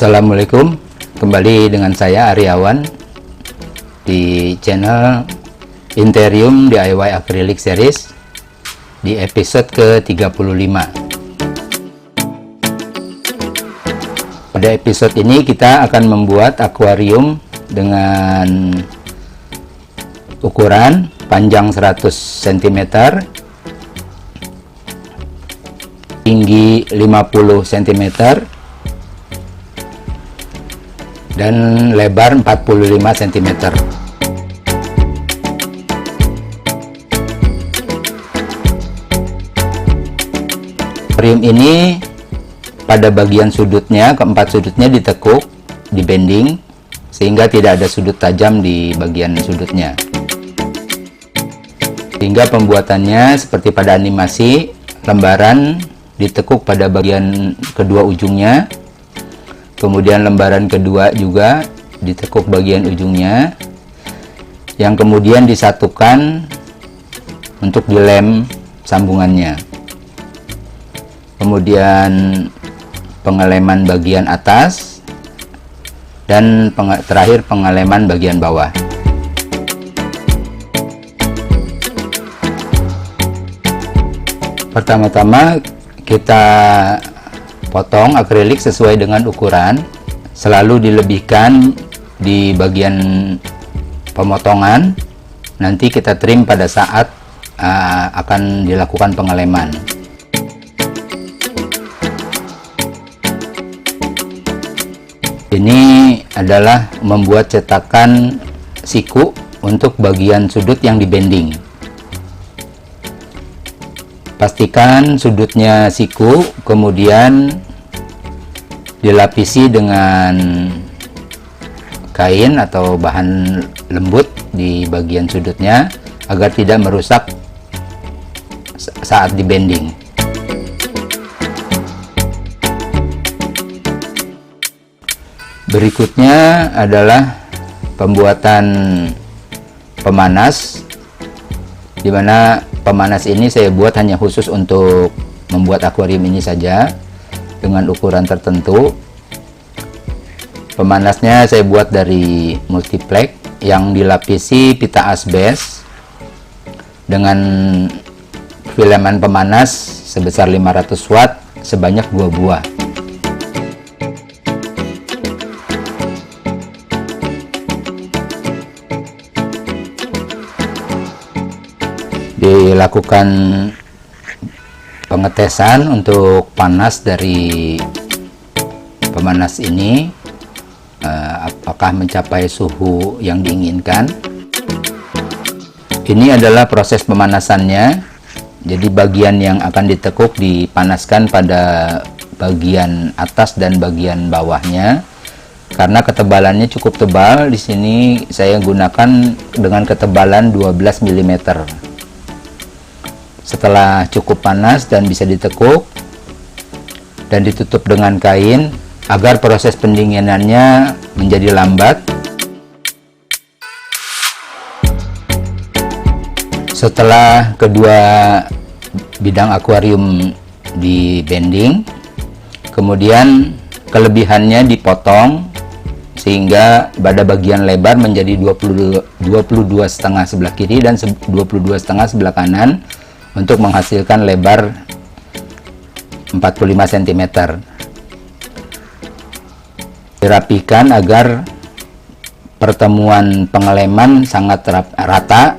Assalamualaikum, kembali dengan saya Aryawan di channel Interium DIY Acrylic Series di episode ke-35. Pada episode ini kita akan membuat akuarium dengan ukuran panjang 100 cm, tinggi 50 cm, dan lebar 45 cm. Akuarium ini pada bagian sudutnya, keempat sudutnya ditekuk, dibending, sehingga tidak ada sudut tajam di bagian sudutnya. Sehingga pembuatannya seperti pada animasi, lembaran ditekuk pada bagian kedua ujungnya, kemudian lembaran kedua juga ditekuk bagian ujungnya, yang kemudian disatukan untuk dilem sambungannya. Kemudian pengeleman bagian atas dan terakhir pengeleman bagian bawah. Pertama-tama kita potong akrilik sesuai dengan ukuran, selalu dilebihkan di bagian pemotongan. Nanti kita trim pada saat akan dilakukan pengeleman. Ini adalah membuat cetakan siku untuk bagian sudut yang dibending. Pastikan sudutnya siku, kemudian dilapisi dengan kain atau bahan lembut di bagian sudutnya agar tidak merusak saat dibending. Berikutnya adalah pembuatan pemanas, di mana pemanas ini saya buat hanya khusus untuk membuat akuarium ini saja dengan ukuran tertentu. Pemanasnya saya buat dari multiplex yang dilapisi pita asbes dengan filamen pemanas sebesar 500 watt sebanyak 2 buah. Dilakukan pengetesan untuk panas dari pemanas ini, apakah mencapai suhu yang diinginkan. Ini adalah proses pemanasannya. Jadi bagian yang akan ditekuk dipanaskan pada bagian atas dan bagian bawahnya. Karena ketebalannya cukup tebal, di sini saya gunakan dengan ketebalan 12 mm. Setelah cukup panas dan bisa ditekuk dan ditutup dengan kain agar proses pendinginannya menjadi lambat. Setelah kedua bidang akuarium di bending, kemudian kelebihannya dipotong sehingga pada bagian lebar menjadi 22,5 sebelah kiri dan 22,5 sebelah kanan, untuk menghasilkan lebar 45 cm. Dirapikan agar pertemuan pengeleman sangat rata.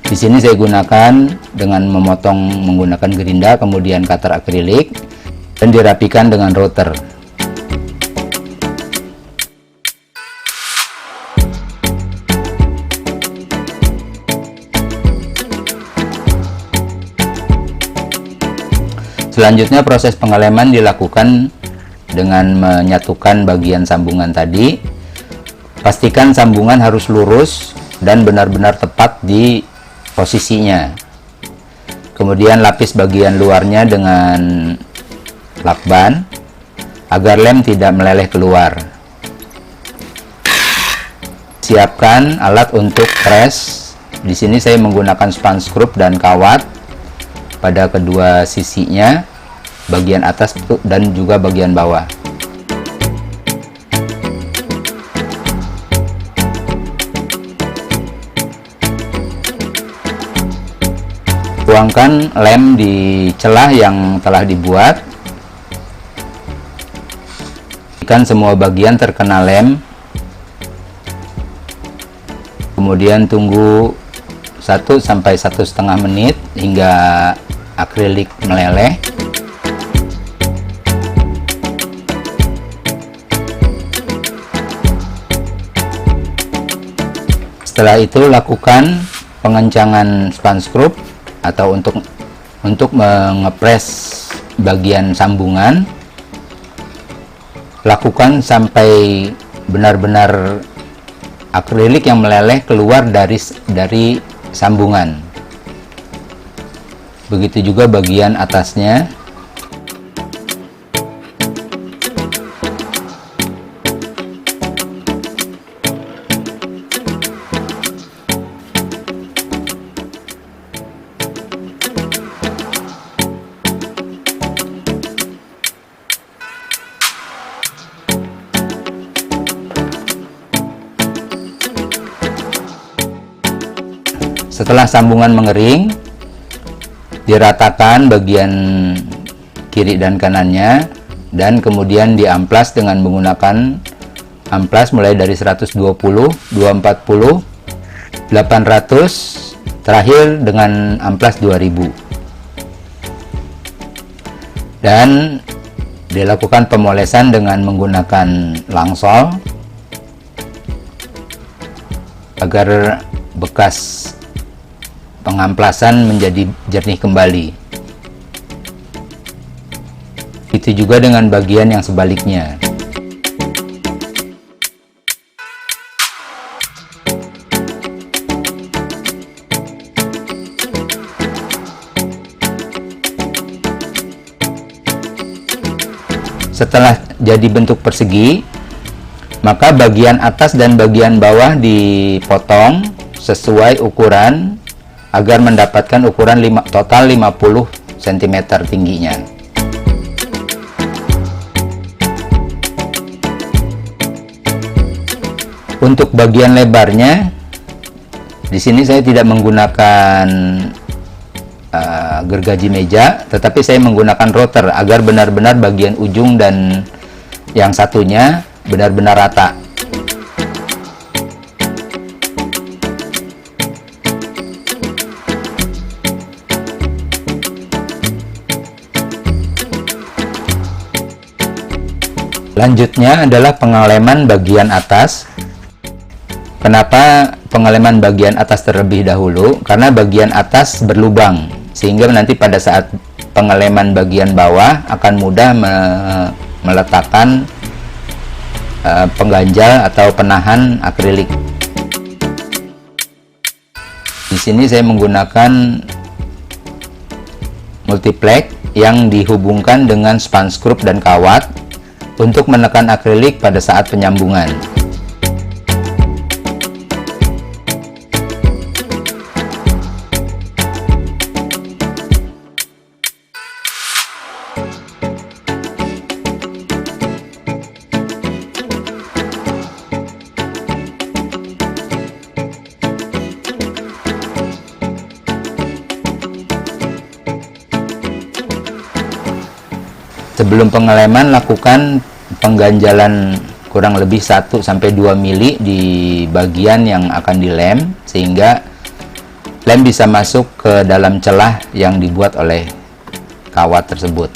Di sini saya gunakan dengan memotong menggunakan gerinda, kemudian cutter akrilik, dan dirapikan dengan router. Selanjutnya proses pengeleman dilakukan dengan menyatukan bagian sambungan tadi. Pastikan sambungan harus lurus dan benar-benar tepat di posisinya. Kemudian lapis bagian luarnya dengan lakban agar lem tidak meleleh keluar. Siapkan alat untuk press. Di sini saya menggunakan sponge screw dan kawat pada kedua sisinya, bagian atas dan juga bagian bawah. Tuangkan lem di celah yang telah dibuat. Pastikan semua bagian terkena lem. Kemudian tunggu 1-1,5 menit hingga akrilik meleleh. Setelah itu lakukan pengencangan sponge screw atau untuk mengepres bagian sambungan. Lakukan sampai benar-benar akrilik yang meleleh keluar dari sambungan. Begitu juga bagian atasnya. Setelah sambungan mengering, diratakan bagian kiri dan kanannya, dan kemudian diamplas dengan menggunakan amplas mulai dari 120, 240, 800, terakhir dengan amplas 2000. Dan dilakukan pemolesan dengan menggunakan langsol agar bekas pengamplasan menjadi jernih kembali. Itu juga dengan bagian yang sebaliknya. Setelah jadi bentuk persegi, maka bagian atas dan bagian bawah dipotong sesuai ukuran agar mendapatkan ukuran total 50 cm tingginya. Untuk bagian lebarnya, di sini saya tidak menggunakan gergaji meja, tetapi saya menggunakan router agar benar-benar bagian ujung dan yang satunya benar-benar rata. Selanjutnya adalah pengeleman bagian atas. Kenapa pengeleman bagian atas terlebih dahulu? Karena bagian atas berlubang, sehingga nanti pada saat pengeleman bagian bawah akan mudah meletakkan pengganjal atau penahan akrilik. Di sini saya menggunakan multiplex yang dihubungkan dengan sponge screw dan kawat untuk menekan akrilik pada saat penyambungan. Sebelum pengeleman, lakukan pengganjalan kurang lebih 1-2 mili di bagian yang akan dilem, sehingga lem bisa masuk ke dalam celah yang dibuat oleh kawat tersebut.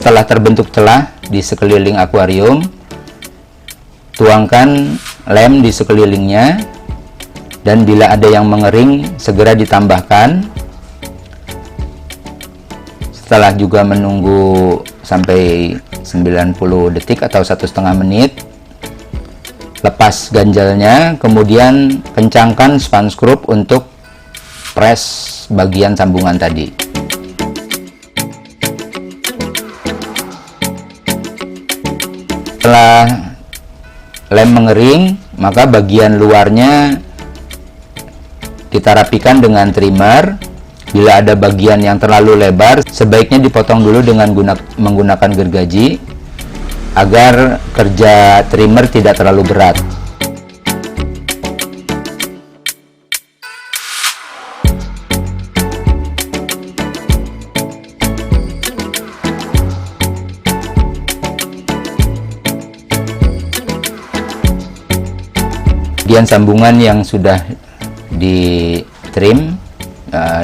Setelah terbentuk celah di sekeliling akuarium, tuangkan lem di sekelilingnya, dan bila ada yang mengering segera ditambahkan. Setelah juga menunggu sampai 90 detik atau 1,5 menit, lepas ganjalnya, kemudian kencangkan span screw untuk press bagian sambungan tadi. Setelah lem mengering, maka bagian luarnya kita rapikan dengan trimmer. Bila ada bagian yang terlalu lebar, sebaiknya dipotong dulu dengan menggunakan gergaji agar kerja trimmer tidak terlalu berat. Bagian sambungan yang sudah di trim,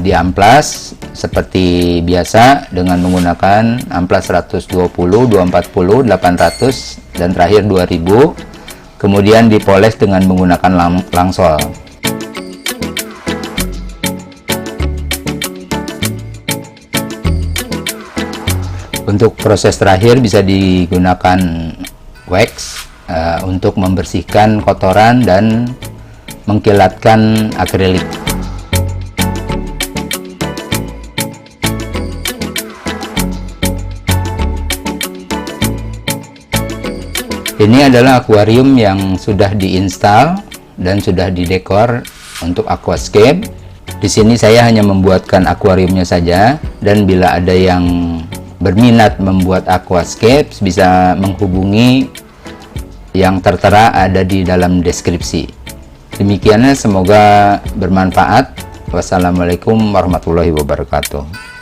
diamplas seperti biasa dengan menggunakan amplas 120, 240, 800 dan terakhir 2000. Kemudian dipoles dengan menggunakan langsol. Untuk proses terakhir bisa digunakan wax untuk membersihkan kotoran dan mengkilatkan akrilik. Ini adalah akuarium yang sudah diinstal dan sudah didekor untuk aquascape. Di sini saya hanya membuatkan akuariumnya saja, dan bila ada yang berminat membuat aquascape bisa menghubungi yang tertera ada di dalam deskripsi. Demikiannya, semoga bermanfaat. Wassalamualaikum warahmatullahi wabarakatuh.